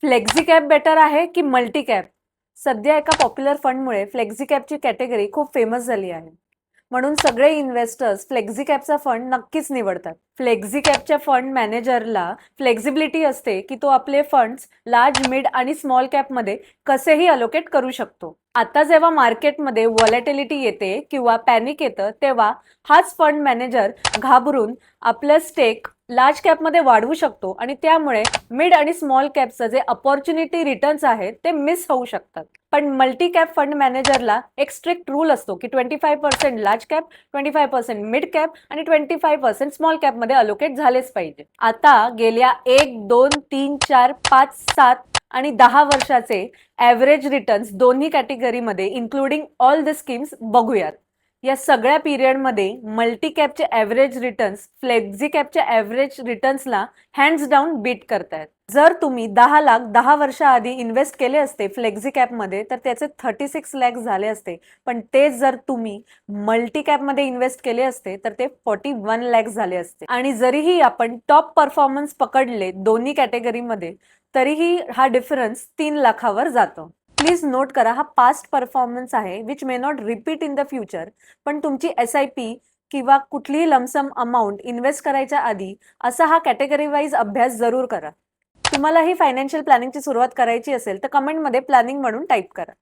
Flexi cap better आहे की multi cap? सध्या एका पॉप्युलर फंडमुळे फ्लेक्झी कॅपची कॅटेगरी खूप फेमस झाली आहे. म्हणून सगळे इन्व्हेस्टर्स फ्लेक्झी कॅपचा फंड नक्कीच निवडतात. फ्लेक्झी कॅपच्या फंड मॅनेजरला फ्लेक्झिबिलिटी असते की तो आपले फंड्स लार्ज, मिड आणि स्मॉल कॅपमध्ये कसेही अलोकेट करू शकतो. आता जेव्हा मार्केटमध्ये व्हॉलॅटिलिटी येते किंवा पॅनिक येतं, तेव्हा हाच फंड मॅनेजर घाबरून आपलं स्टेक लार्ज कॅपमध्ये वाढवू शकतो आणि त्यामुळे मिड आणि स्मॉल कॅपचं जे अपॉर्च्युनिटी रिटर्न्स आहेत ते मिस होऊ शकतात. पण मल्टी कॅप फंड मॅनेजरला एक स्ट्रिक्ट रूल असतो की 25% लार्ज कॅप, 25% मिड कॅप आणि 25% स्मॉल कॅपमध्ये अलोकेट झालेच पाहिजे. आता गेल्या 1, 2, 3, 4, 5, 7 आणि 10 वर्षाचे ॲव्हरेज रिटर्न्स दोन्ही कॅटेगरीमध्ये इन्क्लुडिंग ऑल द स्कीम्स बघूयात. या सगळ्या पिरियडमध्ये multi कॅपचे average returns flexi captcha average रिटर्न्सला hands down bit करतायत. जर तुम्ही 10 लाख 10 वर्षाआधी इन्व्हेस्ट केले असते फ्लेक्झी कॅपमध्ये तर त्याचे 36 लॅक्स झाले असते. पण तेच जर तुम्ही मल्टी कॅपमध्ये इन्व्हेस्ट केले असते तर ते 41 लॅक्स झाले असते. आणि जरीही आपण टॉप परफॉर्मन्स पकडले दोन्ही कॅटेगरीमध्ये तरीही हा डिफरन्स 3 लाखावर जातो. प्लीज नोट करा, हा पास्ट परफॉर्मन्स आहे which may not repeat in the future. पण तुमची SIP किंवा कुठलीही लमसम अमाऊंट इन्व्हेस्ट करायच्या आधी असा हा कॅटेगरी वाईज अभ्यास जरूर करा. तुम्हाला ही फायनान्शियल प्लॅनिंगची सुरुवात करायची असेल तर कमेंटमध्ये प्लॅनिंग म्हणून टाईप करा.